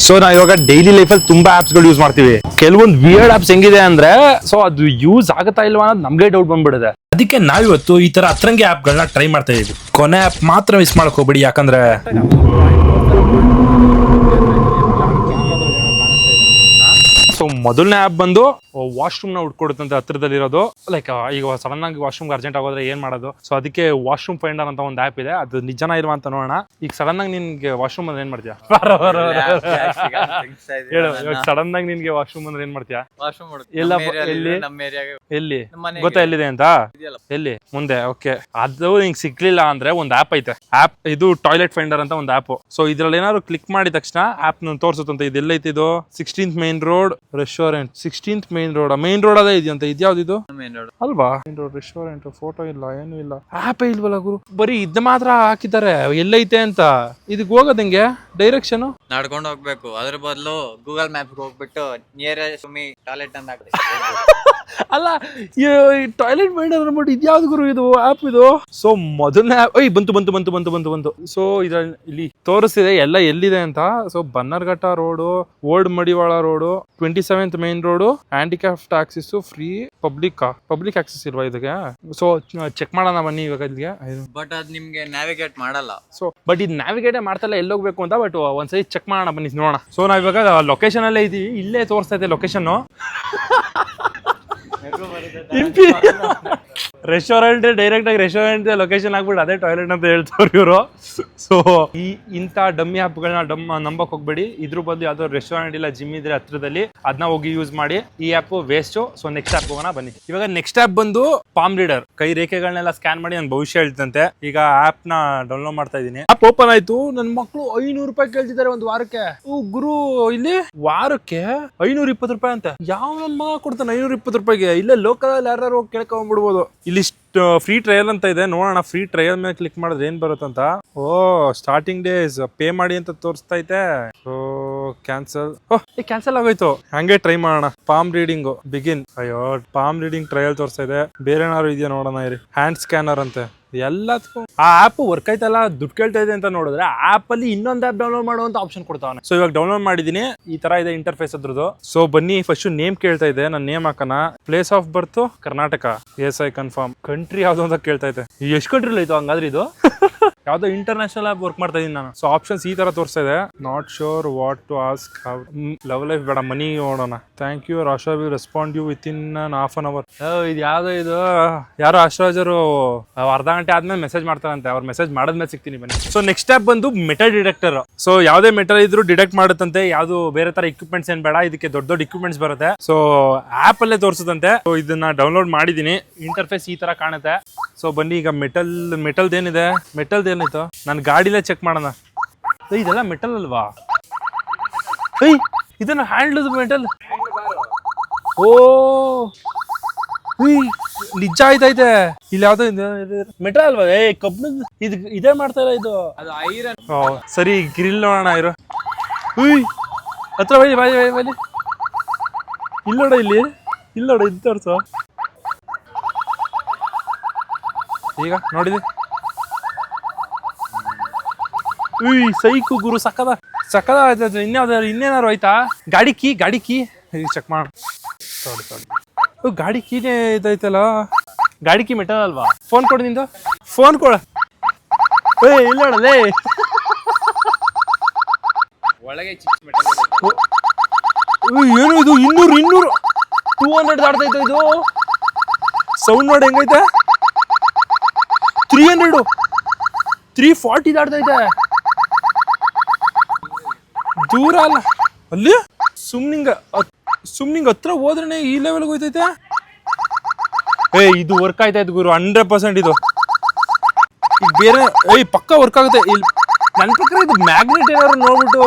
So ನಾವು ಇವಾಗ daily ಲೈಫಲ್ಲಿ ತುಂಬಾ ಆಪ್ಸ್ ಗಳು ಯೂಸ್ ಮಾಡ್ತೀವಿ. ಕೆಲವೊಂದು ವಿಯರ್ಡ್ ಆಪ್ಸ್ ಹೆಂಗಿದೆ ಅಂದ್ರೆ ಸೊ ಅದು ಯೂಸ್ ಆಗುತ್ತಾ ಇಲ್ವಾ ಅನ್ನೋದು ನಮ್ಗೆ ಡೌಟ್ ಬಂದ್ಬಿಡುತ್ತೆ. ಅದಕ್ಕೆ ನಾವಿವತ್ತು ಈ ತರ ಅತ್ರಂಗಿ ಆಪ್ ಗಳನ್ನ ಟ್ರೈ ಮಾಡ್ತಾ ಇದೀವಿ. ಕೊನೆ ಆಪ್ ಮಾತ್ರ ಮಿಸ್ ಮಾಡಕ್ ಹೋಗ್ಬೇಡಿ, ಯಾಕಂದ್ರೆ ಸೊ ಮೊದಲನೇ ಆಪ್ ಬಂದು ವಾಶ್ರೂಮ್ ನ ಹುಡ್ಕೊಡುತ್ತಂತೆ ಹತ್ರದಲ್ಲಿರೋದು. ಲೈಕ್ ಈಗ ಸಡನ್ ಆಗಿ ವಾಶ್ರೂಮ್ ಅರ್ಜೆಂಟ್ ಆಗೋದ್ರೆ ಏನ್ ಮಾಡೋದು, ಸೊ ಅದಕ್ಕೆ ವಾಶ್ರೂಮ್ ಫೈಂಡರ್ ಅಂತ ಒಂದು ಆಪ್ ಇದೆ. ಅದು ನಿಜನಾ ಇಲ್ವಾ ಅಂತ ನೋಡೋಣ. ಈಗ ಸಡನ್ ಆಗಿ ನಿನ್ಗೆ ವಾಶ್ರೂಮ್ ಅಂದ್ರೆ ಏನ್ ಮಾಡ್ತೀಯಾ? ಹೇಳು, ಇವಾಗ ಸಡನ್ ಆಗಿ ನಿನ್ಗೆ ವಾಶ್ರೂಮ್ ಅಂದ್ರೆ ಏನ್ ಮಾಡ್ತೀಯಾ? ಎಲ್ಲ ಎಲ್ಲಿ ಗೊತ್ತಾ ಎಲ್ಲಿದೆ ಅಂತ? ಎಲ್ಲಿ ಮುಂದೆ? ಓಕೆ, ಅದು ನಿಂಗೆ ಸಿಗ್ಲಿಲ್ಲ ಅಂದ್ರೆ ಒಂದು ಆಪ್ ಐತೆ. ಆಪ್ ಇದು ಟಾಯ್ಲೆಟ್ ಫೈಂಡರ್ ಅಂತ ಒಂದು ಆಪ್. ಸೊ ಇದ್ರಲ್ಲಿ ಏನಾದ್ರು ಕ್ಲಿಕ್ ಮಾಡಿದ ತಕ್ಷಣ ಆಪ್ ತೋರಿಸುತ್ತಂತೆ. ಇದೆಲ್ಲೈತಿ ಇದು 16th main road restaurant. 16th main road ಅದೇ ಇದೆಯಂತ. ಇದ್ಯಾವ್ದು ಇದು? ಅಲ್ವಾ? Main road restaurant. ಫೋಟೋ ಇಲ್ಲ, ಏನು ಇಲ್ಲ, ಆಪ್ ಇಲ್ವಲ್ಲ ಗುರು. ಬರೀ ಇದ್ ಮಾತ್ರ ಹಾಕಿದ್ದಾರೆ ಎಲ್ಲೈತೆ ಅಂತ. ಇದಕ್ಕೆ ಹೋಗೋದಂಗೆ ಡೈರೆಕ್ಷನ್ ನಡ್ಕೊಂಡು ಹೋಗ್ಬೇಕು. ಅದ್ರ ಬದಲು ಗೂಗಲ್ ಮ್ಯಾಪ್ ಹೋಗ್ಬಿಟ್ಟು ನಿಯರೆಸ್ಟ್ ಟಾಯ್ಲೆಟ್ ಅಂತ ಹಾಕ್ಬೇಕು. ಅಲ್ಲ, ಟಾಯ್ಲೆಟ್ ಫೈಂಡರ್ ಅನ್ಬಿಟ್ಟು ಇದ್ಯಾವ್ದು ಗುರು ಇದು ಆಪ್ ಇದು? ಸೊ ಮೊದಲನೇ ಬಂತು. ಸೊ ಇಲ್ಲಿ ತೋರಿಸ್ತಿದೆ ಎಲ್ಲ ಎಲ್ಲಿದೆ ಅಂತ. So Bannerghatta road, old Madiwala road, 27th main road, handicapped access, free public access ಇಲ್ವಾ ಇದಕ್ಕೆ? ಸೊ ಚೆಕ್ ಮಾಡೋಣ ಬನ್ನಿ ಇವಾಗ ಇಲ್ಲಿಗೆ. ಬಟ್ ಅದ್ ನಿಮ್ಗೆ ನ್ಯಾವಿಗೇಟ್ ಮಾಡಲ್ಲ. ಸೊ ಬಟ್ ಇದು ನ್ಯಾವಿಗೇಟ್ ಮಾಡ್ತಲ್ಲ ಎಲ್ಲಿ ಹೋಗ್ಬೇಕು ಅಂತ. ಬಟ್ ಒಂದ್ಸರಿ ಚೆಕ್ ಮಾಡೋಣ ಬನ್ನಿ, ನೋಡೋಣ. ಸೊ ನಾವ್ ಇವಾಗ ಲೊಕೇಶನ್ ಅಲ್ಲೇ ಇದೀವಿ. ಇಲ್ಲೇ ತೋರಿಸ್ತಾ ಇದೆ ಲೊಕೇಶನ್. ರೆಸ್ಟೋರೆಂಟ್ ಡೈರೆಕ್ಟ್ ಆಗಿ ರೆಸ್ಟೋರೆಂಟ್ ಲೊಕೇಶನ್ ಆಗ್ಬಿಟ್ಟು ಅದೇ ಟಾಯ್ಲೆಟ್ ಅಂತ ಹೇಳ್ತಾವ್ರು ಇವರು. ಸೊ ಇಂಥ ಡಮ್ಮಿ ಆಪ್ಗಳನ್ನ ನಂಬಕ್ ಹೋಗ್ಬೇಡಿ. ಇದ್ರ ಬದಲು ಯಾವ್ದೋ ರೆಸ್ಟೋರೆಂಟ್ ಇಲ್ಲ ಜಿಮ್ ಇದ್ರೆ ಹತ್ರದಲ್ಲಿ ಅದನ್ನ ಹೋಗಿ ಯೂಸ್ ಮಾಡಿ. ಈ app waste. So next app ಹೋಗೋಣ ಬನ್ನಿ. ಇವಾಗ ನೆಕ್ಸ್ಟ್ ಆಪ್ ಬಂದು ಪಾಮ್ ರೀಡರ್. ಕೈ ರೇಖೆಗಳನ್ನೆಲ್ಲ ಸ್ಕ್ಯಾನ್ ಮಾಡಿ ನನ್ನ ಭವಿಷ್ಯ ಹೇಳ್ತಂತೆ. ಈಗ ಆಪ್ ನ ಡೌನ್ಲೋಡ್ ಮಾಡ್ತಾ ಇದೀನಿ. ಆಪ್ ಓಪನ್ ಆಯ್ತು. ನನ್ ಮಕ್ಳು 500 ರೂಪಾಯಿ ಕೇಳ್ತಿದ್ದಾರೆ ಒಂದು ವಾರಕ್ಕೆ. ಗುರು, ಇಲ್ಲಿ ವಾರಕ್ಕೆ 520 ರೂಪಾಯಿ ಅಂತೆ. ಯಾವ ನನ್ನ ಮಗ ಕೊಡ್ತಾನೆ 520 ರೂಪಾಯಿಗೆ? ಇಲ್ಲೇ ಲೋಕಲ್ ಅಲ್ಲಿ ಯಾರು ಹೋಗಿ ಕೇಳ್ಕೊಂಡ್ಬಿಡ್ಬೋದು. ಇಲ್ಲಿ ಫ್ರೀ ಟ್ರಯಲ್ ಅಂತ ಇದೆ, ನೋಡೋಣ. ಫ್ರೀ ಟ್ರಯಲ್ ಮೇಲೆ ಕ್ಲಿಕ್ ಮಾಡಿದ್ರೆ ಏನ್ ಬರುತ್ತಂತ. ಸ್ಟಾರ್ಟಿಂಗ್ ಡೇಸ್ ಪೇ ಮಾಡಿ ಅಂತ ತೋರಿಸ್ತಾ ಐತೆ. ಕ್ಯಾನ್ಸಲ್. ಕ್ಯಾನ್ಸಲ್ ಆಗೋಯ್ತು. ಹಂಗೆ ಟ್ರೈ ಮಾಡೋಣ. Palm reading begin. ಅಯ್ಯೋ, ಪಾಮ್ ರೀಡಿಂಗ್ ಟ್ರಯಲ್ ತೋರಿಸ್ತಾ ಇದೆ. ಬೇರೆ ಏನಾದ್ರು ಇದೆಯಾ ನೋಡೋಣ ಇರಿ. ಹ್ಯಾಂಡ್ ಸ್ಕ್ಯಾನರ್ ಅಂತೆ. ಎಲ್ಲದಕ್ಕೂ ಆ ಆಪ್ ವರ್ಕ್ ಆಯ್ತಲ್ಲ, ದುಡ್ಡು ಕೇಳ್ತಾ ಇದೆ ಅಂತ ನೋಡಿದ್ರೆ ಆಪ್ ಅಲ್ಲಿ ಇನ್ನೊಂದು ಆಪ್ ಡೌನ್ಲೋಡ್ ಮಾಡುವಂತ ಆಪ್ಷನ್ ಕೊಡ್ತಾವನೆ. ಸೊ ಇವಾಗ ಡೌನ್ಲೋಡ್ ಮಾಡಿದೀನಿ. ಈ ತರ ಇದೆ ಇಂಟರ್ಫೇಸ್ ಅದ್ರದ್ದು. ಸೊ ಬನ್ನಿ, ಫಸ್ಟ್ ನೇಮ್ ಕೇಳ್ತಾ ಇದೆ. ನಾನು ನೇಮ್ ಹಾಕೋಣ. Place of birth Karnataka. Yes I confirm. Country ಯಾವ್ದು ಅಂತ ಕೇಳ್ತಾ ಇದೆ. ಎಷ್ಟು ಕಂಟ್ರಿ ಆಯ್ತು ಹಂಗಾದ್ರೆ ಇದು? ಯಾವ್ದೋ ಇಂಟರ್ನ್ಯಾಷನಲ್ ಆಪ್ ವರ್ಕ್ ಮಾಡ್ತಾ ಇದೀನಿ ನಾನು. ಸೊ ಆಪ್ಷನ್ಸ್ ಈ ತರ ತೋರಿಸ್ತಾ ಇದೆ. Not sure what to ask. Love life ಬೇಡ, ಮನಿ ನೋಡೋಣ. Thank you, Rasha will respond you with in half an hour. ಇದು ಯಾವ್ದೋ ಇದು ಯಾರೋ ಅಶ್ರಾಜರು ಅರ್ಧ ಗಂಟೆ ಆದ್ಮೇಲೆ ಮೆಸೇಜ್ ಮಾಡ್ತಾರಂತೆ. ಅವ್ರು ಮೆಸೇಜ್ ಮಾಡದ್ಮೇಲೆ ಸಿಗ್ತೀನಿ ಬನ್ನಿ. ಸೊ ನೆಕ್ಸ್ಟ್ ಆಪ್ ಬಂದು ಮೆಟಲ್ ಡಿಟೆಕ್ಟರ್. ಸೊ ಯಾವ್ದೇ ಮೆಟಲ್ ಇದ್ರು ಡಿಟೆಕ್ಟ್ ಮಾಡುತ್ತಂತೆ. ಯಾವ್ದು ಬೇರೆ ತರ ಇಕ್ವಿಪ್ಮೆಂಟ್ಸ್ ಏನ್ ಬೇಡ, ಇದಕ್ಕೆ ದೊಡ್ಡ ದೊಡ್ಡ ಇಕ್ವಿಪ್ಮೆಂಟ್ಸ್ ಬರುತ್ತೆ. ಸೊ ಆಪ್ ಅಲ್ಲೇ ತೋರಿಸುತ್ತಂತೆ. ಸೊ ಇದನ್ನ ಡೌನ್ಲೋಡ್ ಮಾಡಿದೀನಿ. ಇಂಟರ್ಫೇಸ್ ಈ ತರ ಕಾಣುತ್ತೆ. ಸೊ ಬನ್ನಿ, ಈಗ ಮೆಟಲ್ದೇನಿದೆ, ಮೆಟಲ್ದೇನಿತ್ತು ನಾನು ಗಾಡಿಲೇ ಚೆಕ್ ಮಾಡೋಣ. ಇದೆಲ್ಲ ಮೆಟಲ್ ಅಲ್ವಾ? ಇದನ್ನ ಹ್ಯಾಂಡ್ಲ್ ಮೆಟಲ್. ನಿಜ ಆಯ್ತೈತೆ. ಇಲ್ಲಿ ಯಾವ್ದೋ ಮೆಟಲ್ ಅಲ್ವಾ? ಕಬ್ಬಿಣ ಇದೇ ಮಾಡ್ತಾ ಇಲ್ಲ ಇದು. ಸರಿ, ಗ್ರಿಲ್ ನೋಡೋಣ ಇರು. ಹತ್ರ ಬೈ ಬೈ ಬೈ ಬೈ. ಇಲ್ಲೋಡ, ಇಲ್ಲೋಡ, ಇದು ತೋರ್ಸು. ಈಗ ನೋಡಿದ್ವಿ. ಸೈಕು ಗುರು, ಸಕ್ಕದ. ಇನ್ನೇನಾದ್ರು ಆಯ್ತಾ? ಗಾಡಿ ಕೀ ಚೆಕ್ ಮಾಡ. ಗಾಡಿ ಕೀನೇ ಇದೈತಲ್ಲ. ಗಾಡಿ ಕೀ ಮೆಟಲ್ ಅಲ್ವಾ? ಫೋನ್ ಕೊಡು ನಿಂದು. ಫೋನ್ ಕೊಡ. ಇಲ್ಲ ನೋಡಲೇ. ಒಳಗೆ ಏನು ಇದು? 200 ದಾಡ್ತೈತೆ ಇದು. ಸೌಂಡ್ ನೋಡಿ ಹೆಂಗೈತೆ. 300 340 ದಾಡ್ತೈತೆ. ದೂರ ಅಲ್ಲ, ಅಲ್ಲಿ ಸುಮ್ನಿಂಗ್ ಹತ್ರ ಹೋದ್ರೆ ಈ ಲೆವೆಲ್ಗೆ ಹೋಯ್ತೈತೆ. ಇದು ವರ್ಕ್ ಆಯ್ತಾಯ್ತು ಗುರು, 100% ಇದು. ಈಗ ಬೇರೆ ಪಕ್ಕ ವರ್ಕ್ ಆಗುತ್ತೆ. ಇಲ್ಲಿ ನನ್ನ ಪ್ರಕಾರ ಇದು ಮ್ಯಾಗ್ನೆಟ್ ಏನಾದ್ರು ನೋಡ್ಬಿಟ್ಟು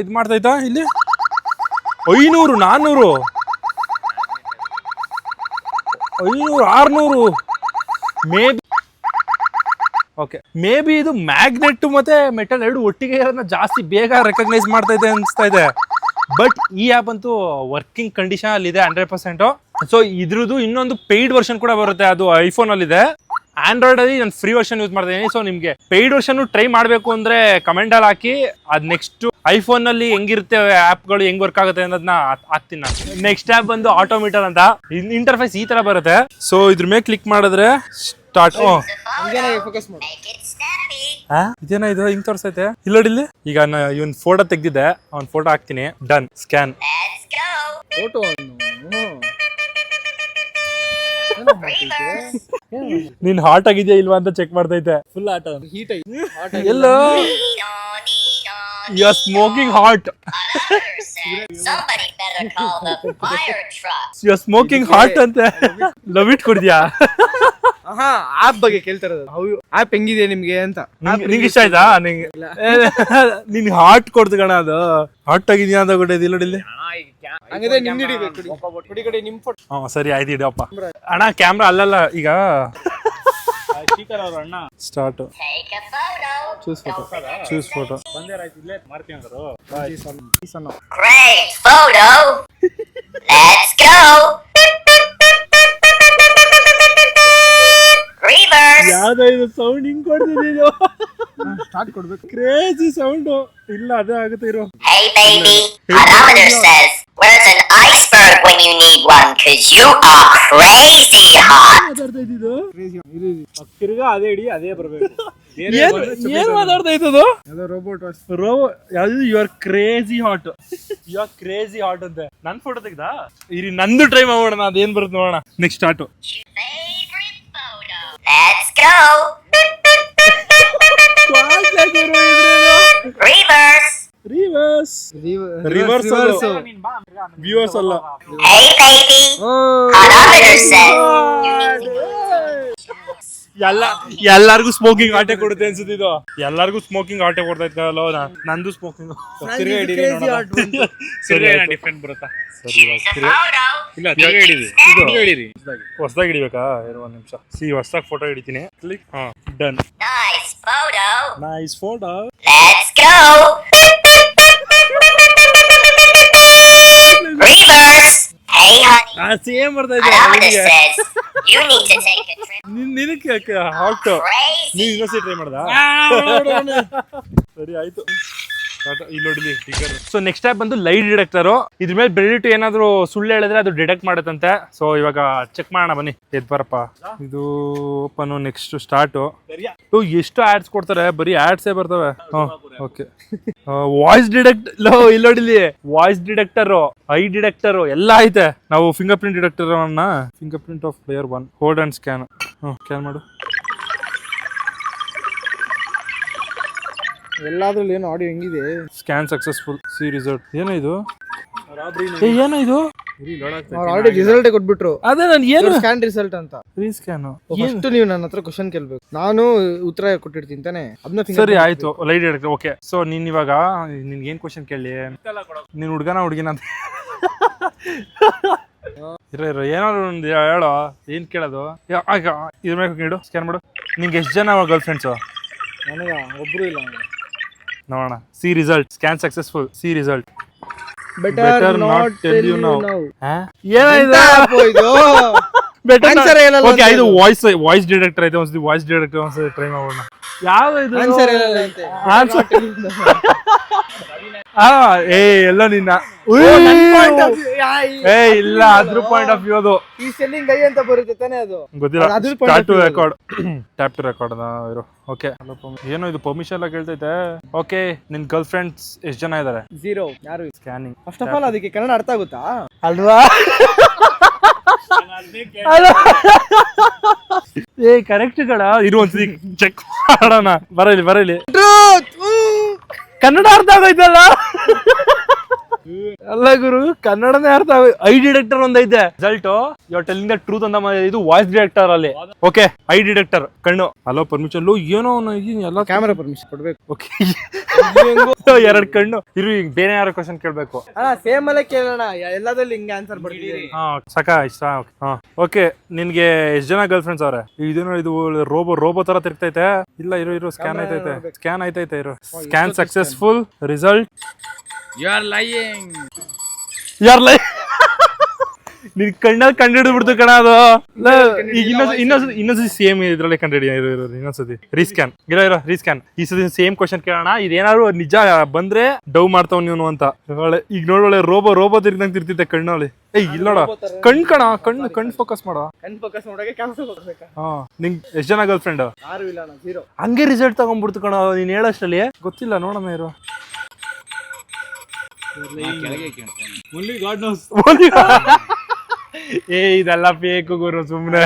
ಇದು ಮಾಡ್ತೈತಾ? ಇಲ್ಲಿ 500 400 500 600 ಮೇ ಬಿ ಇದು ಮ್ಯಾಗ್ನೆಟ್ ಮತ್ತೆ ಮೆಟಲ್ ಎರಡು ಒಟ್ಟಿಗೆ ಜಾಸ್ತಿ ಬೇಗ ರೆಕಗ್ನೈಸ್ ಮಾಡ್ತೈತೆ ಅನ್ಸ್ತಾ ಇದೆ. ಬಟ್ ಈ ಆಪ್ ಅಂತೂ ವರ್ಕಿಂಗ್ ಕಂಡೀಷನ್ ಅಲ್ಲಿ ಇದೆ 100%. ಸೊ ಇದ್ರದ್ದು ಇನ್ನೊಂದು ಪೇಯ್ಡ್ ವರ್ಷನ್ ಕೂಡ ಬರುತ್ತೆ. ಅದು ಐಫೋನ್ ಅಲ್ಲಿ ಇದೆ. ಆಂಡ್ರಾಯ್ಡ್ ಅಲ್ಲಿ ನಾನು ಫ್ರೀ ವರ್ಷನ್ ಯೂಸ್ ಮಾಡ್ತೀನಿ. ಸೊ ನಿಮ್ಗೆ ಪೇಯ್ಡ್ ವರ್ಷನ್ ಟ್ರೈ ಮಾಡ್ಬೇಕು ಅಂದ್ರೆ ಕಮೆಂಟ್ ಅಲ್ಲಿ ಹಾಕಿ. ಅದ್ ನೆಕ್ಸ್ಟ್ ಐಫೋನ್ ನಲ್ಲಿ ಹೆಂಗಿರುತ್ತೆ ಆಪ್ಗಳು ಹೆಂಗ್ ವರ್ಕ್ ಆಗುತ್ತೆ ಅನ್ನೋದನ್ನ ಹಾಕ್ತೀನಿ ನಾನು. ನೆಕ್ಸ್ಟ್ ಆಪ್ ಬಂದು ಆಟೋಮೀಟರ್ ಅಂತ ಇಂಟರ್ಫೇಸ್ ಈ ತರ ಬರುತ್ತೆ. ಸೊ ಇದ್ರ ಮೇಲೆ ಕ್ಲಿಕ್ ಮಾಡಿದ್ರೆ ಸ್ಟಾರ್ಟ್. ಫೋಕಸ್ ಮಾಡಿ. ಇದೇನ ಇದು ಹಿಂಗ್ ತೋರ್ಸೈತೆ ಇಲ್ಲೋಡಿಲ್ಲಿ. ಈಗ ಇವನ್ ಫೋಟೋ ತೆಗ್ದಿದ್ದೆ, ಅವ್ನ್ ಫೋಟೋ ಹಾಕ್ತೀನಿ. ಡನ್. ಸ್ಕ್ಯಾನ್. ಫೋಟೋ ನೀನ್ ಹಾಟ್ ಆಗಿದ್ಯಾ ಇಲ್ವಾ ಅಂತ ಚೆಕ್ ಮಾಡ್ತೈತೆ. ಫುಲ್ ಆಟ ಹೀಟ್ ಎಲ್ಲೋ you are smoking hot. You are smoking hot ಅಂತ ಲವ್ ಇಟ್ ಕೊಡ್ದ್ಯಾ? ಆಪ್ ಬಗ್ಗೆ ಕೇಳ್ತಾ ಇರೋದು. ಆಪ್ ಹೆಂಗಿದೆ ನಿಮ್ಗೆ ಅಂತ. ನಿಂಗೆ ಇಷ್ಟ ಆಯ್ತಾ? ನಿನ್ ಹಾಟ್ ಕೊಡ್ತು ಕಣ. ಅದು ಹಾಟ್ ಆಗಿದ್ಯಾ ಅಂತ ಕೊಟ್ಟಿದ್ದು ಇಲ್ಲೋಡಿಲ್ಲಿ. ಹಂಗಾದ್ರೆ ನಿಮ್ ಹಿಡಿಬೇಕು. ಕೊಡಿ ನಿಮ್ ಫೋಟೋ. ಹಾ ಸರಿ ಆಯ್ತು ಇಡಪ್ಪ. ಅಣ್ಣ ಕ್ಯಾಮ್ರಾ ಅಲ್ಲಲ್ಲ ಈಗ start. Choose photo. Great photo. Let's go. Reverse. ಯಾವ್ದೋ ಇದು ಸೌಂಡ್ ಹಿಂಗ್ ಕೊಡ್ತಿದ್ದೀನು. ಸ್ಟಾರ್ಟ್ ಕೊಡ್ಬೇಕು. Crazy sound. ಇಲ್ಲ ಅದೇ ಆಗುತ್ತೆ ಇರೋ. Hey baby, Hanometer says, where's an iceberg when you need one? Cause you are crazy hot. ತಿರ್ಗಾ ಅದೇ ಇಡಿ ಅದೇ ಬರ್ಬೇಕು. ಏನ್ ಮಾತಾಡ್ತಾ ಇದ್ದದು? ರೋಬೋಟ್ ಯಾವ್ದು you are crazy hot. You are crazy hot ಅಂತೆ. ನನ್ ಫೋಟೋ ತೆಗ್ದಾ ಇರಿ ನಂದು ಟ್ರೈ ಮಾಡೋಣ. ಅದೇನ್ ಬರುತ್ತೆ ನೋಡೋಣ. Next start. Favorite photo. Let's go. Reverse. Reverse viewers ಅಲ್ಲ. Hey baby, Hanometer says, ಎಲ್ಲಾರ್ಗು ಸ್ಮೋಕಿಂಗ್ ಆಟೆ ಕೊಡುತ್ತೆ ಅನ್ಸುತ್ತಿದ್ದು. ಎಲ್ಲಾರ್ಗು ಸ್ಮೋಕಿಂಗ್ ಆಟೆ ಕೊಡ್ತಾ ಇದ್ಕಲ್ಲ. ನಂದು ಸ್ಮೋಕಿಂಗ್ ಡಿಫ್ರೆಂಟ್ ಬರುತ್ತಾ? ಇಲ್ಲ ಹೊಸದಾಗಿ ಹಿಡಿಬೇಕಾ? ಒಂದ್ ನಿಮಿಷ. ಹೊಸದಾಗಿ ಫೋಟೋ ಹಿಡಿತೀನಿ. ಕ್ಲಿಕ್. ಹಾ done. nice photo. Nice photo. Let's go. Reverse. Hey honey, same ಬರ್ತಾ Hanometer says, you need to take a trip. ನಿನಕ್ಕೆ ಹಾಟ್. Crazy. ನೀವ್ ಇನ್ನೊಂದ್ಸತಿ ಟ್ರೈ ಮಾಡ್ದ? ಸರಿ ಆಯ್ತು. ಇಲ್ಲಿ ನೋಡಿಲಿ ಸ್ಟಿಕರ್. ಸೊ ನೆಕ್ಸ್ಟ್ ಆಪ್ ಬಂದು ಲೈಟ್ ಡಿಟೆಕ್ಟರ್. ಇದ್ರ ಮೇಲೆ ಬೆಳಿಟ್ಟು ಏನಾದ್ರು ಸುಳ್ಳು ಹೇಳಿದ್ರೆ ಅದು ಡಿಟೆಕ್ಟ್ ಮಾಡುತ್ತಂತೆ. ಸೊ ಇವಾಗ ಚೆಕ್ ಮಾಡೋಣ ಬನ್ನಿ. ಎದ್ ಬರಪ್ಪ. ಇದು ಓಪನ್. Next start. ಎಷ್ಟು ಆಡ್ಸ್ ಕೊಡ್ತಾರೆ? ಬರೀ ಆಡ್ಸೇ ಬರ್ತವೆ. ಓಕೆ. ವಾಯ್ಸ್ ಡಿಟೆಕ್ಟ್ ಇಲ್ಲಿ ನೋಡಿಲಿ. ವಾಯ್ಸ್ ಡಿಟೆಕ್ಟರ್, ಐ ಡಿಟೆಕ್ಟರ್ ಎಲ್ಲ ಐತೆ. ನಾವು ಫಿಂಗರ್ ಪ್ರಿಂಟ್ ಡಿಟೆಕ್ಟರ್ ಅನ್ನ fingerprint of player 1 hold and scan. Scan ಮಾಡು. ಎಲ್ಲಾದ್ರಲ್ಲಿ ಏನು ಆಡಿಯೋ ಹೆಂಗಿದೆ? Scan successful. See result. ಏನೋ ಇದು? ಏನೋ ಇದು? ಆಲ್ರೆಡಿ ರಿಸಲ್ಟ್ ಕೊಟ್ಬಿಟ್ರು. ಅದೇ ನಾನು ಏನು ಸ್ಕ್ಯಾನ್ ರಿಸಲ್ಟ್ ಅಂತ. ರೀಸ್ಕ್ಯಾನ್. ಫಸ್ಟ್ ನೀವು ನನ್ನ ಹತ್ರ ಕ್ವಶನ್ ಕೇಳ್ಬೇಕು, ನಾನು ಉತ್ತರ ಕೊಟ್ಟಿರ್ತೀನಿ ತಾನೆ. ಅದನ್ನ ಸರಿ ಆಯ್ತು. Light detector. ಓಕೆ. ಸೊ ನೀನ್ ಇವಾಗ ನಿನ್ಗೆ ಏನ್ ಕ್ವಶನ್ ಕೇಳಿ? ನೀನ್ ಹುಡ್ಗನ ಹುಡುಗಿನ ಅಂತ ಇರೋ ಏನಾದ್ರು ಒಂದು ಹೇಳೋ. ಏನ್ ಕೇಳೋದು? ಇದ್ರ ಮೇಲೆ ಇಡು. ಸ್ಕ್ಯಾನ್ ಮಾಡು. ನಿಂಗೆ ಎಷ್ಟು ಜನ ಗರ್ಲ್ ಫ್ರೆಂಡ್ಸು? ನನಗ ಒಬ್ರು ಇಲ್ಲ. ನೋಡೋಣ. See result. Scan successful. See result. Better not tell you now. ಏನಾಯ್ತು? ಆನ್ಸರ್ ಹೇಳಲ್ಲ. ಓಕೆ ಇದು ವಾಯ್ಸ್ ಡಿಟೆಕ್ಟರ್ ಐತೆ. ಒಂದ್ಸತಿ ವಾಯ್ಸ್ ಡಿಟೆಕ್ಟರ್ ಒಂದ್ಸತಿ ಟ್ರೈ ಮಾಡೋಣ. ಯಾವ್ದು ಇದು? ಆನ್ಸರ್ ಹೇಳಲ್ಲ ಅಂತೆ. ಆನ್ಸರ್ ಎಲ್ಲ ನಿನ್ನ ಇಲ್ಲ ಅದ್ರ ಪಾಯಿಂಟ್ ಆಫ್ ವ್ಯೂ. ಅದು ಈ ಸೆಲ್ಲಿಂಗ್ ಐ ಅಂತ ಬರುತ್ತೆ ತಾನೆ, ಅದು ಗೊತ್ತಿಲ್ಲ. ಅದ್ರ tap to record. Tap to record ಇರೋ. ಓಕೆ. ಏನೋ ಇದು ಪರ್ಮಿಷನ್ ಎಲ್ಲ ಕೇಳ್ತೈತೆ. ಓಕೆ. ನಿನ್ ಗರ್ಲ್ ಫ್ರೆಂಡ್ಸ್ ಎಷ್ಟು ಜನ ಇದಾರೆ? 0. ಯಾರು? ಸ್ಕ್ಯಾನಿಂಗ್. ಫಸ್ಟ್ ಆಫ್ ಆಲ್ ಅದಕ್ಕೆ ಕನ್ನಡ ಅರ್ಥ ಆಗುತ್ತಾ? ಅಲ್ವಾ? ಕರೆಕ್ಟ್ ಕಡ. ಇರು ಒಂದ್ಸತಿ ಚೆಕ್ ಮಾಡೋಣ. ಬರಲಿ. ಕನ್ನಡ ಅರ್ಥ ಆಗೈತಲ್ಲ? ಅಲ್ಲ ಗುರು, ಕನ್ನಡನೇ ಅರ್ಥ ಆಗ. ಐ ಡಿಟೆಕ್ಟರ್ ಒಂದೈತೆ. Result you are telling the truth ಅಂತ. ಇದು ವಾಯ್ಸ್ ಡಿಟೆಕ್ಟರ್ ಅಲ್ಲಿ. ಓಕೆ. ಐ ಡಿಟೆಕ್ಟರ್ ಕಣ್ಣು. Hello permission. ಏನೋ ಎಲ್ಲ ಕ್ಯಾಮೆರಾ ಪರ್ಮಿಷನ್ ಕೊಡ್ಬೇಕು. ಓಕೆ. 2 ಕಣ್ಣು. ಇರು ಈಗ ಬೇರೆ ಯಾರೋ ಕ್ವಶನ್ ಕೇಳ್ಬೇಕು. ಸೇಮ್ ಅಲ್ಲೇ ಕೇಳೋಣ. ಎಲ್ಲದಲ್ಲಿ ಹಿಂಗೆ ಆನ್ಸರ್ ಬರ್ತಿದೆ. ಸಾಕ ಇಷ್ಟ. ಓಕೆ. ನಿನ್ಗೆ ಎಷ್ಟು ಜನ ಗರ್ಲ್ ಫ್ರೆಂಡ್ಸ್ ಅವ್ರೆ? ಇದೇನೋ ಇದು ರೋಬೋ ತರ ತಿರ್ಗ್ತೈತೆ. ಇಲ್ಲ ಇರು ಸ್ಕ್ಯಾನ್ ಆಯ್ತೈತೆ. ಸ್ಕ್ಯಾನ್ ಆಯ್ತೈತೆ. ಇರು. Scan successful. Result. You are lying. ನಿನ್ ಕಣ್ಣಲ್ಲಿ ಕಂಡಿಡ್ಬಿಡ್ತು ಕಣ ಅದು. ಈಗ ಇನ್ನೊಂದ್ಸತಿ ಸೇಮ್ ಇದ್ರಲ್ಲಿ ಕಂಡಿಡಿ ಇನ್ನೊಂದ್ಸತಿ ರೀಸ್ಕ್ಯಾನ್ ಇರೋ ರೀಸ್ಕ್ಯಾನ್. ಈ ಸತಿ ಸೇಮ್ ಕ್ವಶನ್ ಕೇಳೋಣ. ಇದೇನಾದ್ರು ನಿಜ ಬಂದ್ರೆ ಡವ್ ಮಾಡ್ತಾವ್ ನೀನು ಅಂತ. ಈಗ ನೋಡೋಳೆ ರೋಬೋ ತಿರ್ದಂಗ್ ತಿರ್ತಿದ್ದೆ ಕಣ್ಣಲ್ಲಿ. ಇಲ್ಲ ನೋಡ ಕಣ್ ಫೋಕಸ್ ಮಾಡ. ಕಣ್ ಫೋಕಸ್ ಮಾಡೋಕೆ ಕ್ಯಾಮ್ರಾ ಫೋಕಸ್ ಬೇಕಾ? ನಿಂಗ್ ಎಷ್ಟ್ ಜನ ಗರ್ಲ್ ಫ್ರೆಂಡ್? ಯಾರು ಇಲ್ಲ ಅಣ್ಣ, 0. ಹಂಗೆ ರಿಸಲ್ಟ್ ತಗೊಂಡ್ಬಿಡ್ತು ಕಣ ನೀನ್ ಹೇಳಷ್ಟಲ್ಲಿ. ಗೊತ್ತಿಲ್ಲ ನೋಡಮ್ಮ ಇರೋ. ಇದೆಲ್ಲ ಫೇಕ್ ಗುರು, ಸುಮ್ನೆ.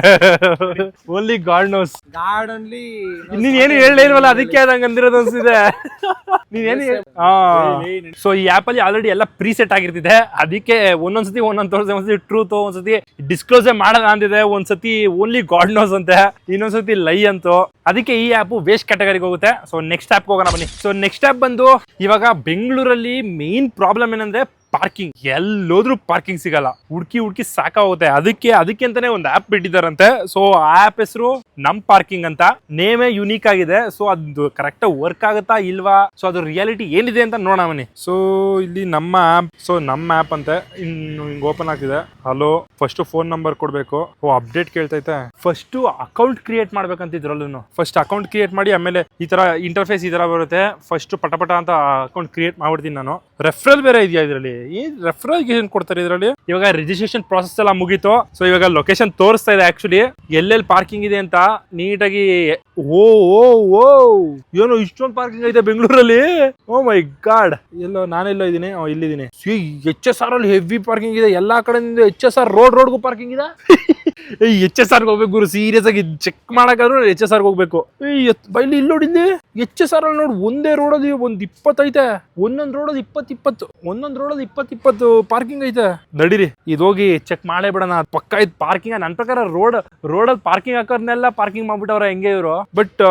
Only God knows. ಗಾರ್ಡನ್ಲಿ ನೀನ್ ಏನು ಹೇಳಲೇ ಇಲ್ವಲ್ಲ, ಅದಕ್ಕೆ ಅದಂಗ ಅಂದಿರೋದು ಅನ್ಸಿದೆ. ನೀನೇನು ಸೊ ಈ ಆಪ್ ಅಲ್ಲಿ ಆಲ್ರೆಡಿ ಎಲ್ಲ ಪ್ರೀಸೆಟ್ ಆಗಿರ್ತಿದೆ. ಅದಕ್ಕೆ ಒಂದೊಂದ್ಸತಿ ಒಂದೊಂದ್ ತೋರಿಸಿ, ಒಂದ್ಸತಿ ಟ್ರೂತ್, ಒಂದ್ಸತಿ ಡಿಸ್ಕ್ಲೋಸೇ ಮಾಡೋಣ ಅಂತಿದೆ, ಒಂದ್ಸತಿ ಓನ್ಲಿ ಗಾಡ್ ನೋಸ್ ಅಂತೆ, ಇನ್ನೊಂದ್ಸತಿ ಲೈ ಅಂತು. ಅದಕ್ಕೆ ಈ ಆಪ್ ವೇಸ್ಟ್ ಕ್ಯಾಟಗರಿಗೆ ಹೋಗುತ್ತೆ. ಸೊ ನೆಕ್ಸ್ಟ್ ಆಪ್ ಹೋಗೋಣ ಬನ್ನಿ. ಸೊ ನೆಕ್ಸ್ಟ್ ಆಪ್ ಬಂದು, ಇವಾಗ ಬೆಂಗಳೂರಲ್ಲಿ ಮೇನ್ ಪ್ರಾಬ್ಲಮ್ ಏನಂದ್ರೆ ಪಾರ್ಕಿಂಗ್. ಎಲ್ಲೋದ್ರೂ ಪಾರ್ಕಿಂಗ್ ಸಿಗಲ್ಲ, ಹುಡ್ಕಿ ಸಾಕಾಗುತ್ತೆ. ಅದಕ್ಕೆ ಅಂತಾನೆ ಒಂದು ಆಪ್ ಬಿಟ್ಟಿದಾರಂತೆ. ಸೊ ಆ ಆಪ್ ಹೆಸರು ನಮ್ ಪಾರ್ಕಿಂಗ್ ಅಂತ. ನೇಮೇ ಯುನೀಕ್ ಆಗಿದೆ. ಸೊ ಅದು ಕರೆಕ್ಟ್ ವರ್ಕ್ ಆಗುತ್ತಾ ಇಲ್ವಾ, ಸೊ ಅದು ರಿಯಾಲಿಟಿ ಏನಿದೆ ಅಂತ ನೋಡೋಣ ಬನ್ನಿ. ಸೊ ಇಲ್ಲಿ ನಮ್ಮ ಆಪ್, ಸೊ ನಮ್ಮ ಆಪ್ ಅಂತೆ ಇನ್ನು ಹಿಂಗ್ ಓಪನ್ ಆಗ್ತಿದೆ. ಹಲೋ, ಫಸ್ಟ್ ಫೋನ್ ನಂಬರ್ ಕೊಡ್ಬೇಕು. ಅಪ್ಡೇಟ್ ಕೇಳ್ತೈತೆ. ಫಸ್ಟ್ ಅಕೌಂಟ್ ಕ್ರಿಯೇಟ್ ಮಾಡ್ಬೇಕಂತಿದ್ರಲ್ಲೂ. ಫಸ್ಟ್ ಅಕೌಂಟ್ ಕ್ರಿಯೇಟ್ ಮಾಡಿ, ಆಮೇಲೆ ಈ ತರ ಇಂಟರ್ಫೇಸ್ ಈ ತರ ಬರುತ್ತೆ. ಫಸ್ಟ್ ಪಟ ಅಂತ ಅಕೌಂಟ್ ಕ್ರಿಯೇಟ್ ಮಾಡ್ಬಿಡ್ತೀನಿ ನಾನು. ರೆಫರಲ್ ಬೇರೆ ಇದೆಯಾ ಇದರಲ್ಲಿ? ಈ ರೆಫರಲ್ ಏನ್ ಕೊಡ್ತಾರೆ ಇದರಲ್ಲಿ? ಇವಾಗ ರಿಜಿಸ್ಟ್ರೇಷನ್ ಪ್ರಾಸೆಸ್ ಎಲ್ಲ ಮುಗೀತು. ಸೊ ಇವಾಗ ಲೊಕೇಶನ್ ತೋರಿಸ್ತಾ ಇದೆ ಆಕ್ಚುಲಿ ಎಲ್ಲೆಲ್ಲಿ ಪಾರ್ಕಿಂಗ್ ಇದೆ ಅಂತ ನೀಟಾಗಿ. ಓ ಏನೋ ಇಷ್ಟೊಂದು ಪಾರ್ಕಿಂಗ್ ಐತೆ ಬೆಂಗಳೂರಲ್ಲಿ. ಓ ಮೈ ಗಾಡ್. ಎಲ್ಲೋ ನಾನೆಲ್ಲೋ ಇದೀನಿ, ಇಲ್ಲಿದ್ದೀನಿ. HSR ಅಲ್ಲಿ ಹೆವಿ ಪಾರ್ಕಿಂಗ್ ಇದೆ ಎಲ್ಲಾ ಕಡೆಯಿಂದ. HSR ರೋಡ್ಗೂ ಪಾರ್ಕಿಂಗ್ ಇದೆ. HSR ಹೋಗ್ಬೇಕು ಗುರು, ಸೀರಿಯಸ್ ಆಗಿ ಚೆಕ್ ಮಾಡಕ್ಕಾದ್ರೂ HSR ಹೋಗ್ಬೇಕು. ಇಲ್ಲಿ ನೋಡಿದ್ದೆ HSR ಅಲ್ಲಿ ನೋಡ್, ಒಂದೇ ರೋಡಲ್ಲಿ ಒಂದ್ 20 ಐತೆ. ಒಂದೊಂದ್ ರೋಡಲ್ಲಿ 20 ಒಂದೊಂದ್ ರೋಡಲ್ಲಿ 20 ಪಾರ್ಕಿಂಗ್ ಐತೆ. ನಡೀರಿ ಇದು ಹೋಗಿ ಚೆಕ್ ಮಾಡೇ ಬಿಡೋಣ. ಪಕ್ಕ ಇದು ಪಾರ್ಕಿಂಗ್. ನನ್ನ ಪ್ರಕಾರ ರೋಡಲ್ಲಿ ಪಾರ್ಕಿಂಗ್ ಹಾಕೋರ್ನೆಲ್ಲ ಪಾರ್ಕಿಂಗ್ ಮಾಡ್ಬಿಟ್ಟವ್ರೆ ಹೆಂಗೆ ಇವರು. ಬಟ್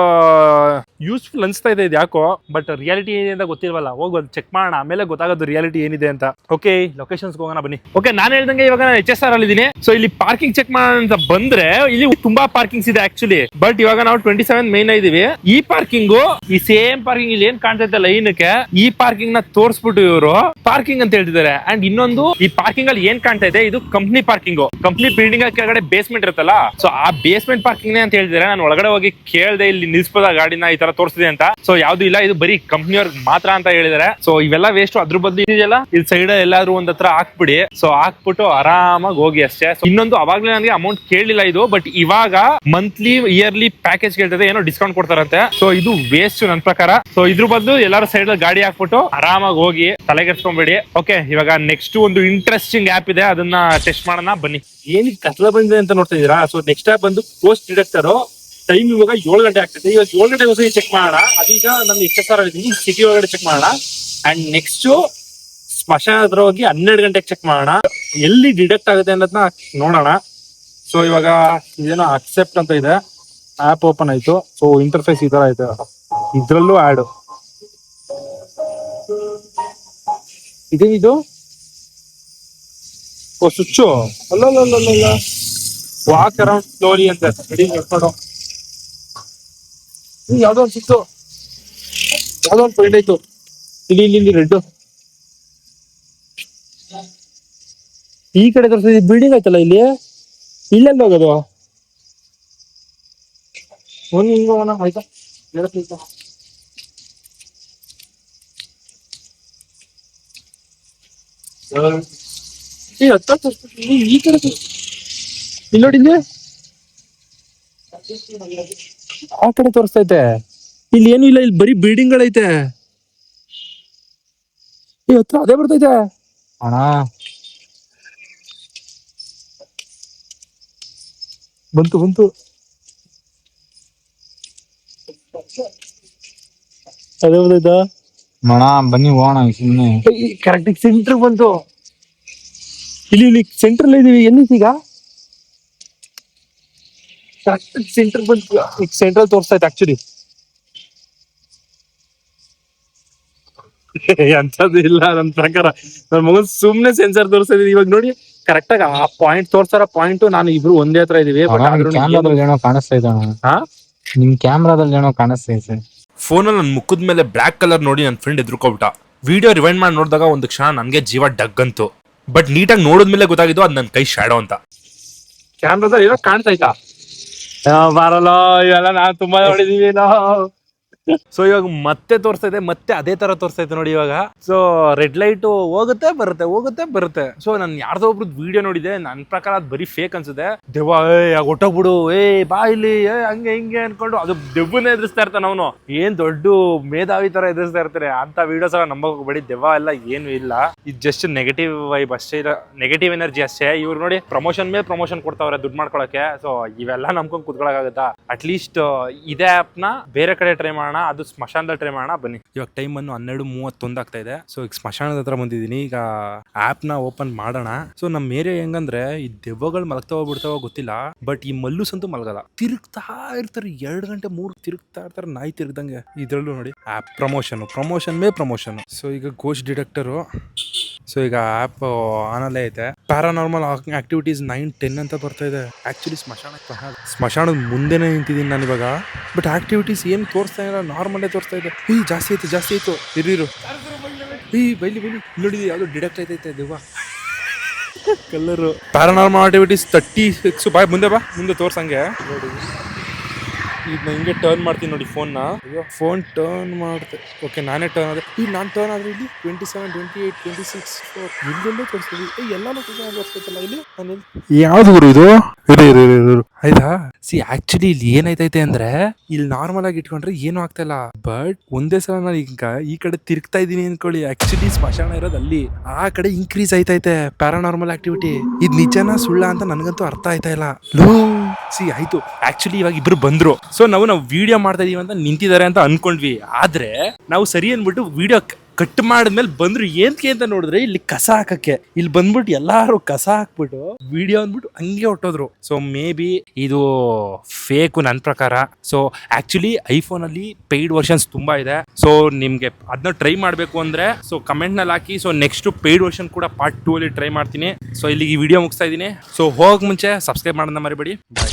ಯೂಸ್ಫುಲ್ ಅನ್ಸ್ತಾ ಇದೆ ಇದು ಯಾಕೋ. ಬಟ್ ರಿಯಾಲಿಟಿ ಏನಿದೆ ಅಂತ ಗೊತ್ತಿಲ್ವಲ್ಲ. ಹೋಗಿ ಒಂದು ಚೆಕ್ ಮಾಡೋಣ, ಆಮೇಲೆ ಗೊತ್ತಾಗೋದು ರಿಯಾಲಿಟಿ ಏನಿದೆ ಅಂತ. ಓಕೆ, ಲೊಕೇಶನ್ಸ್ ಹೋಗೋಣ ಬನ್ನಿ. ಓಕೆ, ನಾನು ಹೇಳ್ದಂಗೆ ಇವಾಗ ನಾನು HSR ಅಲ್ಲಿ ಇದೀನಿ. ಸೊ ಇಲ್ಲಿ ಪಾರ್ಕಿಂಗ್ ಚೆಕ್ ಮಾಡೋಣ ಅಂತ ಬಂದ್ರೆ ಇಲ್ಲಿ ತುಂಬಾ ಪಾರ್ಕಿಂಗ್ಸ್ ಇದೆ ಆಕ್ಚುಲಿ. ಬಟ್ ಇವಾಗ ನಾವು 27 ಮೈನ್ ಇದೀವಿ. ಈ ಪಾರ್ಕಿಂಗು, ಈ ಸೇಮ್ ಪಾರ್ಕಿಂಗ್ ಇಲ್ಲಿ ಏನ್ ಕಾಣ್ತೈತೆ ಲೈನ್ಗೆ, ಈ ಪಾರ್ಕಿಂಗ್ ನ ತೋರಿಸ್ಬಿಟ್ಟು ಇವರು ಪಾರ್ಕಿಂಗ್ ಅಂತ ಹೇಳ್ತಿದ್ದಾರೆ. ಅಂಡ್ ಇನ್ನೊಂದು, ಈ ಪಾರ್ಕಿಂಗ್ ಅಲ್ಲಿ ಏನ್ ಕಾಣ್ತಾ ಇದೆ ಇದು ಕಂಪ್ನಿ ಪಾರ್ಕಿಂಗ್. ಕಂಪ್ನಿ ಬಿಲ್ಡಿಂಗ್ ಕೆಳಗಡೆ ಬೇಸ್ಮೆಂಟ್ ಇರುತ್ತಲ್ಲ, ಸೊ ಆ ಬೇಸ್ಮೆಂಟ್ ಪಾರ್ಕಿಂಗ್ ಅಂತ ಹೇಳ್ತಿದ್ದಾರೆ. ನಾನು ಒಳಗಡೆ ಹೋಗಿ ಕೇಳ್ದೆ ಇಲ್ಲಿ ನಿಲ್ಸ್ಬೋದ ಗಾಡಿನ, ಈ ತರ ತೋರಿಸಿದೆ ಅಂತ. ಸೊ ಯಾವ್ದು ಇಲ್ಲ, ಇದು ಬರೀ ಕಂಪ್ನಿಯವ್ರಿಗೆ ಮಾತ್ರ ಅಂತ ಹೇಳಿದಾರೆ. ಸೊ ಇವೆಲ್ಲ ವೇಸ್ಟ್. ಅದ್ರ ಬದಲು ಇದೆಯಲ್ಲ, ಇಲ್ಲಿ ಸೈಡ್ ಎಲ್ಲಾದ್ರೂ ಒಂದ್ ಹತ್ರ ಹಾಕ್ಬಿಡಿ. ಸೊ ಹಾಕ್ಬಿಟ್ಟು ಆರಾಮಾಗಿ ಹೋಗಿ ಅಷ್ಟೇ. ಇನ್ನೊಂದು, ಅವಾಗ್ಲೇ ನನಗೆ ಅಮೌಂಟ್ ಕೇಳಲಿಲ್ಲ ಇದು, ಬಟ್ ಇವಾಗ ಮಂತ್ಲಿ ಇಯರ್ಲಿ ಪ್ಯಾಕೇಜ್ ಕೇಳ್ತದೆ, ಏನೋ ಡಿಸ್ಕೌಂಟ್ ಕೊಡ್ತಾರಂತೆ. ಸೊ ಇದು ವೇಸ್ಟ್ ನನ್ನ ಪ್ರಕಾರ. ಸೊ ಇದ್ರ ಬದಲು ಎಲ್ಲಾರು ಸೈಡ್ ಗಾಡಿ ಹಾಕ್ಬಿಟ್ಟು ಆರಾಮಾಗಿ ಹೋಗಿ ತಲೆಗೆಡ್ಸ್ಕೊಂಬೇಡಿ. ಓಕೆ, ಇವಾಗ ನೆಕ್ಸ್ಟ್ ಒಂದು ಇಂಟ್ರೆಸ್ಟಿಂಗ್ ಆಪ್ ಇದೆ, ಅದನ್ನ ಟೆಸ್ಟ್ ಮಾಡೋಣ ಬನ್ನಿ. ಏನಿಗೆ ಕತ್ಲ ಬಂದಿದೆ ಅಂತ ನೋಡ್ತಾ ಇದೀರಾ? ಸೊ ನೆಕ್ಸ್ಟ್ ಆಪ್ ಬಂದು ಪೋಸ್ಟ್ ಡಿಡಕ್ಟರ್. ಟೈಮ್ ಇವಾಗ 7 ಗಂಟೆ ಆಗ್ತದೆ. ಇವಾಗ 7 ಗಂಟೆ ಹೊಸ ಚೆಕ್ ಮಾಡೋಣ. ಅದೀಗ ನನ್ನ HSR ಇದ್ದೀನಿ, ಸಿಟಿ ಒಳಗಡೆ ಚೆಕ್ ಮಾಡೋಣ. ಅಂಡ್ ನೆಕ್ಸ್ಟ್ ಸ್ಮಶಾನ ಹತ್ರ ಹೋಗಿ 12 ಗಂಟೆಗೆ ಚೆಕ್ ಮಾಡೋಣ, ಎಲ್ಲಿ ಡಿಡಕ್ಟ್ ಆಗುತ್ತೆ ಅನ್ನೋದನ್ನ ನೋಡೋಣ. ಸೊ ಇವಾಗ ಇದೇನೋ ಅಕ್ಸೆಪ್ಟ್ ಅಂತ ಇದೆ, ಆಪ್ ಓಪನ್ ಆಯ್ತು. ಸೊ ಇಂಟರ್ಫೇಸ್ ಈ ತರ ಐತೆ, ಇದ್ರಲ್ಲೂ ಆಡ್ ಇದು. ಓ ಸ್ವಿಚ್ಚು ಅಲ್ಲ, ವಾಕ್ ಅರೌಂಡ್ ಸ್ಲೋಲಿ ಅಂತ ಯಾವ್ದೋ ಒಂದು ಸಿಕ್ತು, ಯಾವ್ದೋ ಒಂದು ಪಾಯಿಂಟ್ ಆಯ್ತು. ಇಲ್ಲಿ ರೆಡ್ ಈ ಕಡೆ ತೋರಿಸಿದ ಬಿಲ್ಡಿಂಗ್ ಆಯ್ತಲ್ಲ, ಇಲ್ಲೆಲ್ಲ ಹೋಗೋದು. ಒಂದು ಹಿಂಗ ಹೋಗೋಣ ಆಯ್ತಾ? ಈ ಕಡೆ ಇಲ್ಲಿ ನೋಡಿದ್ದೆ, ಆ ಕಡೆ ತೋರಿಸ್ತೈತೆ. ಇಲ್ಲಿ ಏನು ಇಲ್ಲ, ಇಲ್ಲಿ ಬರೀ ಬಿಲ್ಡಿಂಗ್ ಗಳೈತೆ. ಈ ಹತ್ರ ಅದೇ ಬರ್ತೈತೆ ಅಣ್ಣ. ಬಂತು ಅದೇ ಬರ್ತೈತಾ ಮಣ? ಬನ್ನಿ ಹೋಗೋಣ ಸುಮ್ಮನೆ. ಕರೆಕ್ಟ್ ಸೆಂಟರ್ ಬಂತು. ಇಲ್ಲಿ ಸೆಂಟ್ರಲ್ ಇದೀವಿ. ಎಲ್ಲಿದ್ದೀಗ? ಕರೆಕ್ಟ್ ಸೆಂಟರ್ ಬಂತು. ಸೆಂಟ್ರಲ್ ತೋರಿಸ್ತಾ ಇತ್ತು ಆಕ್ಚುಲಿ. ಅಂತದ್ದು ಇಲ್ಲ ನನ್ನ ಪ್ರಕಾರ. ನನ್ನ ಮಗನ್ ಸುಮ್ನೆ ಸೆನ್ಸರ್ ತೋರಿಸ್ತಾ ಇದೀವಿ. ಇವಾಗ ನೋಡಿ ಕರೆಕ್ಟ್ ಆಗಿ ಆ ಪಾಯಿಂಟ್ ತೋರ್ಸಾರ. ಪಾಯಿಂಟ್ ನಾನು ಇಬ್ರು ಒಂದೇ ಹತ್ರ ಇದೀವಿ. ಕ್ಯಾಮ್ರಾದಲ್ಲಿ ಏನೋ ಕಾಣಿಸ್ತಾ ಇದೆ. ನಿಮ್ ಕ್ಯಾಮ್ರಾದಲ್ಲಿ ಏನೋ ಕಾಣಿಸ್ತಾ ಇದೆ. ಫೋನಲ್ಲಿ ನನ್ನ ಮುಖದ ಮೇಲೆ ಬ್ಲಾಕ್ ಕಲರ್ ನೋಡಿ ನನ್ನ ಫ್ರೆಂಡ್ ಎದ್ರುಕೊಬಿಟ್ಟ. ವಿಡಿಯೋ ರಿವೈಂಡ್ ಮಾಡಿ ನೋಡಿದಾಗ ಒಂದು ಕ್ಷಣ ನನಗೆ ಜೀವ ಡಗ್ ಅಂತು. ಬಟ್ ನೀಟಾಗಿ ನೋಡಿದ್ಮೇಲೆ ಗೊತ್ತಾಗಿದ್ದು ಅದು ನನ್ನ ಕೈ ಶಾಡೋ ಅಂತ. ಕ್ಯಾಮ್ರಾದಲ್ಲಿ ಏನೋ ಕಾಣ್ತೈತಾ ಬರಲ್ಲ ಇವೆಲ್ಲ ನಾನ್ ತುಂಬಾ ನೋಡಿದೀವಿ ಸೊ ಇವಾಗ ಮತ್ತೆ ತೋರಿಸ್ತೈತೆ, ಮತ್ತೆ ಅದೇ ತರ ತೋರಿಸ್ತೈತೆ ನೋಡಿ ಇವಾಗ. ಸೊ ರೆಡ್ ಲೈಟ್ ಹೋಗುತ್ತೆ ಬರುತ್ತೆ. ಸೊ ನಾನು ಯಾರ್ದೋ ಒಬ್ರದ್ದು ವಿಡಿಯೋ ನೋಡಿದೆ, ನನ್ನ ಪ್ರಕಾರ ಅದು ಬರೀ ಫೇಕ್ ಅನ್ಸುತ್ತೆ. ದೆವ್ವ ಹೊಟ್ಟೋಗ್ಬಿಡು, ಬಾ ಇಲ್ಲಿ, ಹಂಗೆ ಹಿಂಗೆ ಅನ್ಕೊಂಡು ಅದು ದೆವ್ವನ್ನೇ ಎದುರಿಸ್ತಾ ಇರ್ತಾನೆ ಅವನು. ಏನ್ ದೊಡ್ಡ ಮೇಧಾವಿ ತರ ಎದುರಿಸ್ತಾ ಇರ್ತಾರೆ ಅಂತ ವಿಡಿಯೋಸ್ ಎಲ್ಲ ನಂಬಕ್ ಹೋಗ್ಬೇಡಿ. ದೆವ್ವ ಎಲ್ಲ ಏನು ಇಲ್ಲ, ಇದು ಜಸ್ಟ್ ನೆಗೆಟಿವ್ ವೈಬ್ ಅಷ್ಟೇ, ಇಲ್ಲ ನೆಗೆಟಿವ್ ಎನರ್ಜಿ ಅಷ್ಟೇ. ಇವ್ರು ನೋಡಿ ಪ್ರಮೋಷನ್ ಮೇಲೆ ಪ್ರಮೋಷನ್ ಕೊಡ್ತಾವ್ರೆ ದುಡ್ಡು ಮಾಡ್ಕೊಳಕ್ಕೆ. ಸೊ ಇವೆಲ್ಲ ನಂಬ್ಕೊಂಡ್ ಕುತ್ಕೊಳಕಾಗತ್ತಾ? ಅಟ್ಲೀಸ್ಟ್ ಇದೇ ಆಪ್ ನ ಬೇರೆ ಕಡೆ ಟ್ರೈ ಮಾಡೋಣ, ಅದು ಸ್ಮಶಾನದಲ್ಲಿ ಟ್ರೈ ಮಾಡೋಣ ಬನ್ನಿ. ಇವಾಗ ಟೈಮ್ ಅನ್ನು 12:31 ಆಗ್ತಾ ಇದೆ. ಸೊ ಈಗ ಸ್ಮಶಾನದ ಹತ್ರ ಬಂದಿದ್ದೀನಿ. ಈಗ ಆಪ್ ನ ಓಪನ್ ಮಾಡೋಣ. ಸೊ ನಮ್ಮ ಏರಿಯಾ ಹೆಂಗಂದ್ರೆ ಈ ದೆವ್ವಗಳು ಮಲಗ್ತಾವ ಬಿಡ್ತಾವ ಗೊತ್ತಿಲ್ಲ, ಬಟ್ ಈ ಮಲ್ಲೂಸ್ ಅಂತೂ ಮಲಗಲ್ಲ, ತಿರುಗ್ತಾ ಇರ್ತಾರೆ. 2 ಗಂಟೆ 3 ತಿರುಗ್ತಾ ಇರ್ತಾರೆ, ನಾಯಿ ತಿರುಗ್ದಂಗೆ. ಇದ್ರಲ್ಲೂ ನೋಡಿ ಆಪ್ ಪ್ರಮೋಷನ್ ಮೇ ಪ್ರಮೋಷನ್. ಸೊ ಈಗ ಗೋಸ್ಟ್ ಡಿಟೆಕ್ಟರು. ಸೊ ಈಗ ಆಪ್ ಆನಲ್ಲೇ ಐತೆ. ಪ್ಯಾರಾನಾರ್ಮಲ್ ಆಕ್ಟಿವಿಟೀಸ್ 9-10 ಅಂತ ಬರ್ತಾ ಇದೆ. ಆಕ್ಚುಲಿ ಸ್ಮಶಾನದ ಮುಂದೆನೆ ನಿಂತಿದ್ದೀನಿ ನಾನು ಇವಾಗ, ಬಟ್ ಆಕ್ಟಿವಿಟೀಸ್ ಏನು ತೋರಿಸ್ತಾ ಇಲ್ಲ, ನಾರ್ಮಲ್ಲೇ ತೋರಿಸ್ತಾ ಇದೆ. ಜಾಸ್ತಿ ಆಯ್ತು ಇರು ಬೈಲಿ ನೋಡಿ ಯಾವ್ದು ಡಿಡಕ್ಟ್ ಆಯ್ತೈತೆ ದೆವ್ವ ಕಲ್ಲರು. ಪ್ಯಾರಾನಾರ್ಮಲ್ ಆಕ್ಟಿವಿಟೀಸ್ 36 ಬಾಯ್ ಮುಂದೆ ತೋರ್ಸಂಗೆ ನೋಡಿ. ಈಗ ಹಿಂಗೆ ಟರ್ನ್ ಮಾಡ್ತೀನಿ ನೋಡಿ ಫೋನ್ನ. ಫೋನ್ ಟರ್ನ್ ಮಾಡ್ತೆ. ಓಕೆ ನಾನೇ ಟರ್ನ್ ಆದ್ರೆ, ಈಗ ನಾನು ಟರ್ನ್ ಆದ್ರೆ ಇಲ್ಲಿ 27, 28, 26 ಎಲ್ಲೆಲ್ಲೋ ತೋರಿಸ್ತೀವಿ. ಎಲ್ಲಾನು ತೋರಿಸ್ತೈತಲ್ಲ ಇಲ್ಲಿ. ಯಾವ್ದು ಗುರು ಇದು? ಆಯ್ತಾ? ಸಿ ಆಕ್ಚುಲಿ ಇಲ್ಲಿ ಏನಾಯ್ತೈತೆ ಅಂದ್ರೆ, ಇಲ್ಲಿ ನಾರ್ಮಲ್ ಆಗಿ ಇಟ್ಕೊಂಡ್ರೆ ಏನು ಆಗ್ತಾ ಇಲ್ಲ, ಬಟ್ ಒಂದೇ ಸಲ ನಾನು ಈಗ ಈ ಕಡೆ ತಿರುಗ್ತಾ ಇದೀನಿ ಅನ್ಕೊಳ್ಳಿ, ಆಕ್ಚುಲಿ ಸ್ಮಶಾನ ಇರೋದು ಅಲ್ಲಿ, ಆ ಕಡೆ ಇನ್ಕ್ರೀಸ್ ಆಯ್ತೈತೆ ಪ್ಯಾರಾನಾರ್ಮಲ್ ಆಕ್ಟಿವಿಟಿ. ಇದು ನಿಜನಾ ಸುಳ್ಳ ಅಂತ ನನಗಂತೂ ಅರ್ಥ ಆಯ್ತಾ ಇಲ್ಲ. ಸಿ ಆಯ್ತು, ಆಕ್ಚುಲಿ ಇವಾಗ ಇಬ್ರು ಬಂದ್ರು. ಸೊ ನಾವು ವಿಡಿಯೋ ಮಾಡ್ತಾ ಇದೀವಿ ಅಂತ ನಿಂತಿದ್ದಾರೆ ಅಂತ ಅನ್ಕೊಂಡ್ವಿ, ಆದ್ರೆ ನಾವು ಸರಿ ಅನ್ಬಿಟ್ಟು ವಿಡಿಯೋ ಕಟ್ ಮಾಡಿದ್ಮೇಲೆ ಬಂದ್ರು ಏನ್ಕೆ ಅಂತ ನೋಡಿದ್ರೆ ಇಲ್ಲಿ ಕಸ ಹಾಕಕ್ಕೆ. ಇಲ್ಲಿ ಬಂದ್ಬಿಟ್ಟು ಎಲ್ಲಾರು ಕಸ ಹಾಕ್ಬಿಟ್ಟು ವಿಡಿಯೋ ಅಂದ್ಬಿಟ್ಟು ಹಂಗೆ ಹೊಟ್ಟೋದ್ರು. ಸೊ ಮೇ ಬಿ ಇದು ಫೇಕು ನನ್ನ ಪ್ರಕಾರ. ಸೊ ಆಕ್ಚುಲಿ ಐಫೋನ್ ಅಲ್ಲಿ ಪೇಯ್ಡ್ ವರ್ಷನ್ಸ್ ತುಂಬಾ ಇದೆ. ಸೊ ನಿಮ್ಗೆ ಅದನ್ನ ಟ್ರೈ ಮಾಡ್ಬೇಕು ಅಂದ್ರೆ ಸೊ ಕಮೆಂಟ್ ನಲ್ಲಿ ಹಾಕಿ. ಸೊ ನೆಕ್ಸ್ಟ್ ಪೇಯ್ಡ್ ವರ್ಷನ್ ಕೂಡ ಪಾರ್ಟ್ 2 ಅಲ್ಲಿ ಟ್ರೈ ಮಾಡ್ತೀನಿ. ಸೊ ಇಲ್ಲಿಗೆ ಈ ವಿಡಿಯೋ ಮುಗಿಸ್ತಾ ಇದೀನಿ. ಸೊ ಹೋಗಕ್ ಮುಂಚೆ ಸಬ್ಸ್ಕ್ರೈಬ್ ಮಾಡೋದನ್ನ ಮರಿಬೇಡಿ. ಬಾಯ್.